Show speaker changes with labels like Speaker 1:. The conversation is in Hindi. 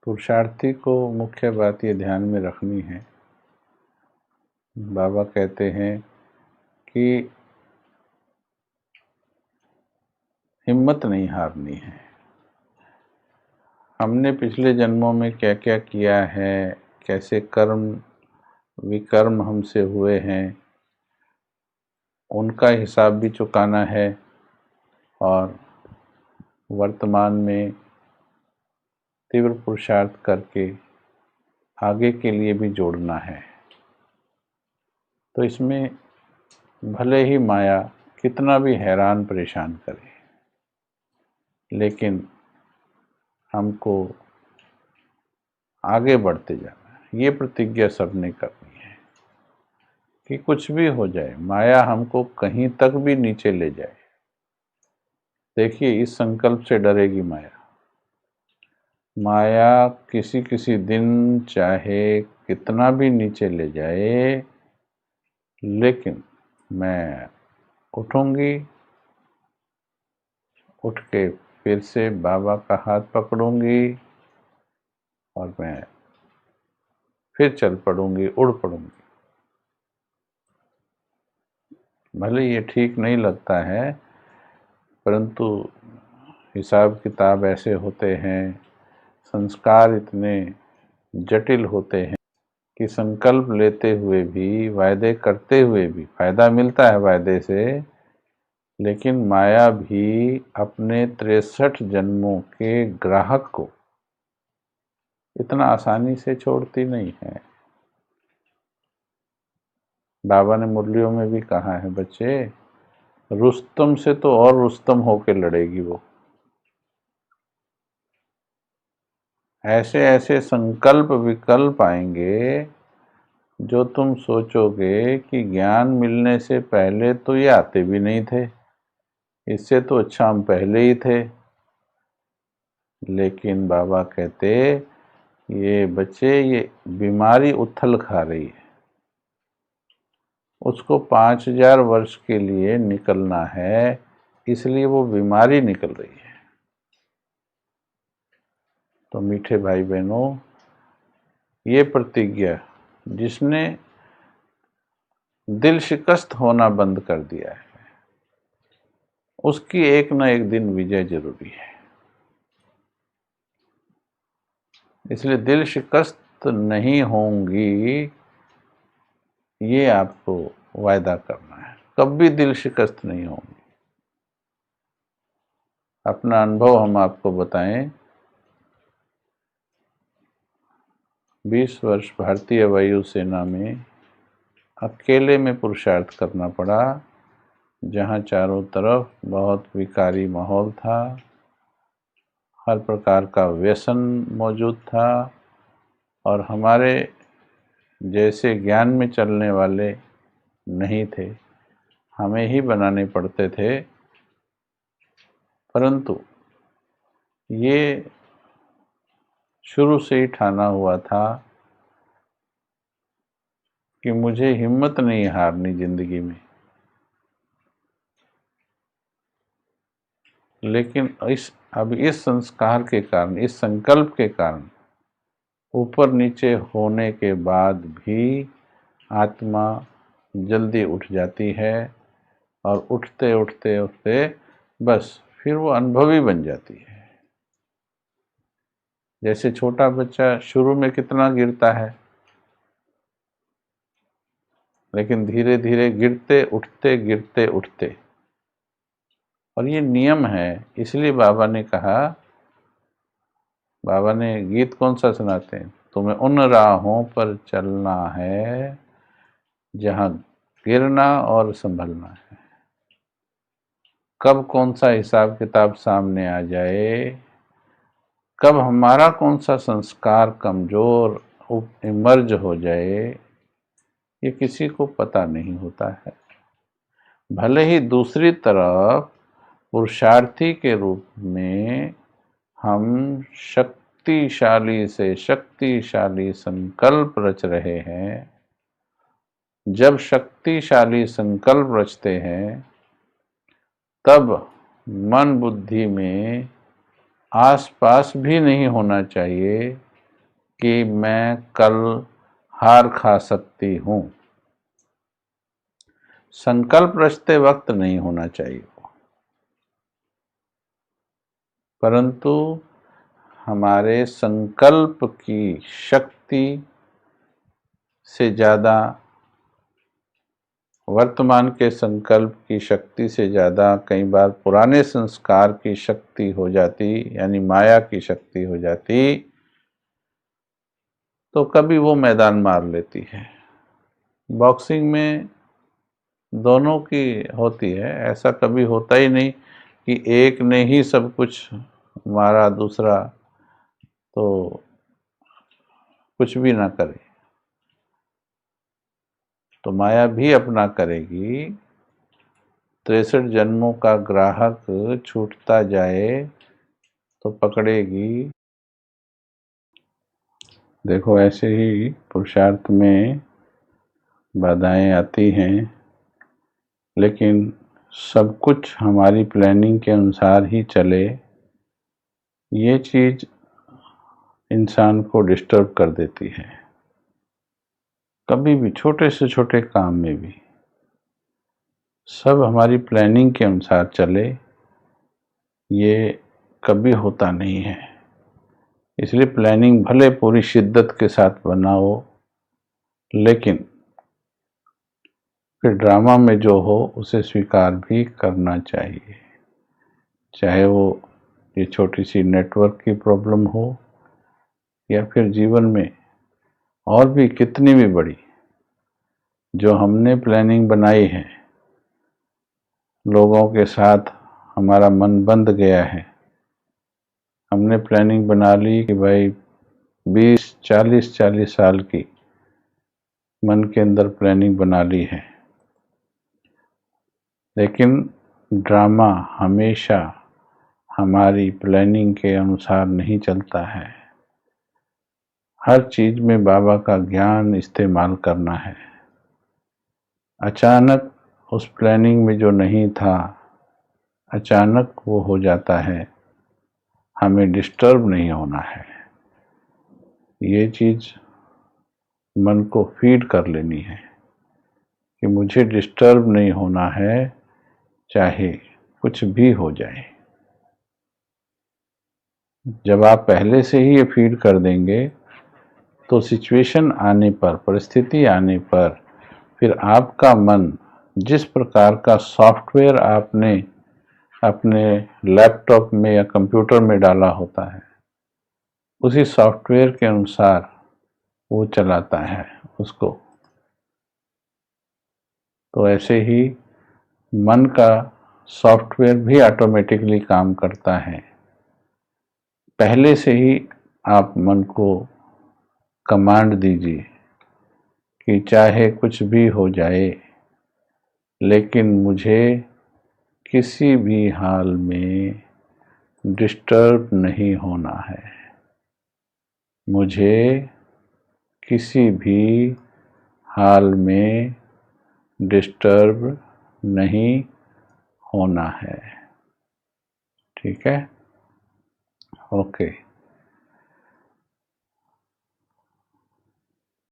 Speaker 1: पुरुषार्थी को मुख्य बात ये ध्यान में रखनी है। बाबा कहते हैं कि हिम्मत नहीं हारनी है। हमने पिछले जन्मों में क्या क्या किया है, कैसे कर्म विकर्म हमसे हुए हैं, उनका हिसाब भी चुकाना है और वर्तमान में तीव्र पुरुषार्थ करके आगे के लिए भी जोड़ना है। तो इसमें भले ही माया कितना भी हैरान परेशान करे, लेकिन हमको आगे बढ़ते जाना है। ये प्रतिज्ञा सबने करनी है कि कुछ भी हो जाए, माया हमको कहीं तक भी नीचे ले जाए। देखिए, इस संकल्प से डरेगी माया। माया किसी किसी दिन चाहे कितना भी नीचे ले जाए, लेकिन मैं उठूंगी, उठ के फिर से बाबा का हाथ पकड़ूंगी और मैं फिर चल पड़ूंगी, उड़ पड़ूंगी। भले ये ठीक नहीं लगता है, परंतु हिसाब किताब ऐसे होते हैं, संस्कार इतने जटिल होते हैं कि संकल्प लेते हुए भी, वायदे करते हुए भी फायदा मिलता है वायदे से, लेकिन माया भी अपने 63 जन्मों के ग्राहक को इतना आसानी से छोड़ती नहीं है। बाबा ने मुरलियों में भी कहा है, बच्चे, रुस्तम से तो और रुस्तम होके लड़ेगी वो। ऐसे ऐसे संकल्प विकल्प आएंगे जो तुम सोचोगे कि ज्ञान मिलने से पहले तो ये आते भी नहीं थे, इससे तो अच्छा हम पहले ही थे। लेकिन बाबा कहते, ये बच्चे, ये बीमारी उथल खा रही है, उसको 5000 वर्ष के लिए निकलना है, इसलिए वो बीमारी निकल रही है। तो मीठे भाई बहनों, ये प्रतिज्ञा जिसने दिल शिकस्त होना बंद कर दिया है, उसकी एक न एक दिन विजय जरूरी है। इसलिए दिल शिकस्त नहीं होंगी, ये आपको वायदा करना है। कभी दिल शिकस्त नहीं होंगी। अपना अनुभव हम आपको बताएं। 20 वर्ष भारतीय वायु सेना में अकेले में पुरुषार्थ करना पड़ा, जहां चारों तरफ बहुत विकारी माहौल था, हर प्रकार का व्यसन मौजूद था, और हमारे जैसे ज्ञान में चलने वाले नहीं थे, हमें ही बनाने पड़ते थे। परंतु ये शुरू से ही ठाना हुआ था कि मुझे हिम्मत नहीं हारनी जिंदगी में। लेकिन इस संस्कार के कारण, इस संकल्प के कारण, ऊपर नीचे होने के बाद भी आत्मा जल्दी उठ जाती है, और उठते उठते उठते बस फिर वो अनुभवी बन जाती है। जैसे छोटा बच्चा शुरू में कितना गिरता है, लेकिन धीरे धीरे गिरते उठते, और ये नियम है। इसलिए बाबा ने कहा, बाबा ने गीत कौन सा सुनाते हैं, तुम्हें उन राहों पर चलना है जहां गिरना और संभलना है। कब कौन सा हिसाब किताब सामने आ जाए, कब हमारा कौन सा संस्कार कमजोर इमर्ज हो जाए, ये किसी को पता नहीं होता है। भले ही दूसरी तरफ पुरुषार्थी के रूप में हम शक्तिशाली से शक्तिशाली संकल्प रच रहे हैं। जब शक्तिशाली संकल्प रचते हैं, तब मन बुद्धि में आसपास भी नहीं होना चाहिए कि मैं कल हार खा सकती हूँ। संकल्प रचते वक्त नहीं होना चाहिए, परंतु हमारे संकल्प की शक्ति से ज़्यादा, वर्तमान के संकल्प की शक्ति से ज़्यादा कई बार पुराने संस्कार की शक्ति हो जाती, यानी माया की शक्ति हो जाती, तो कभी वो मैदान मार लेती है। बॉक्सिंग में दोनों की होती है, ऐसा कभी होता ही नहीं कि एक ने ही सब कुछ मारा, दूसरा तो कुछ भी ना करे। तो माया भी अपना करेगी। 63 जन्मों का ग्राहक छूटता जाए तो पकड़ेगी। देखो, ऐसे ही पुरुषार्थ में बाधाएं आती हैं, लेकिन सब कुछ हमारी प्लानिंग के अनुसार ही चले, ये चीज़ इंसान को डिस्टर्ब कर देती है। कभी भी छोटे से छोटे काम में भी सब हमारी प्लानिंग के अनुसार चले, ये कभी होता नहीं है। इसलिए प्लानिंग भले पूरी शिद्दत के साथ बनाओ, लेकिन फिर ड्रामा में जो हो उसे स्वीकार भी करना चाहिए। चाहे वो ये छोटी सी नेटवर्क की प्रॉब्लम हो, या फिर जीवन में और भी कितनी भी बड़ी जो हमने प्लानिंग बनाई है, लोगों के साथ हमारा मन बंध गया है। हमने प्लानिंग बना ली कि भाई 20-40 साल की मन के अंदर प्लानिंग बना ली है, लेकिन ड्रामा हमेशा हमारी प्लानिंग के अनुसार नहीं चलता है। हर चीज में बाबा का ज्ञान इस्तेमाल करना है। अचानक उस प्लानिंग में जो नहीं था, अचानक वो हो जाता है, हमें डिस्टर्ब नहीं होना है। ये चीज मन को फीड कर लेनी है कि मुझे डिस्टर्ब नहीं होना है, चाहे कुछ भी हो जाए। जब आप पहले से ही ये फीड कर देंगे, तो सिचुएशन आने पर, परिस्थिति आने पर, फिर आपका मन जिस प्रकार का सॉफ्टवेयर आपने अपने लैपटॉप में या कंप्यूटर में डाला होता है, उसी सॉफ्टवेयर के अनुसार वो चलाता है उसको। तो ऐसे ही मन का सॉफ्टवेयर भी ऑटोमेटिकली काम करता है। पहले से ही आप मन को कमांड दीजिए कि चाहे कुछ भी हो जाए, लेकिन मुझे किसी भी हाल में डिस्टर्ब नहीं होना है। मुझे किसी भी हाल में डिस्टर्ब नहीं होना है। ठीक है? ओके।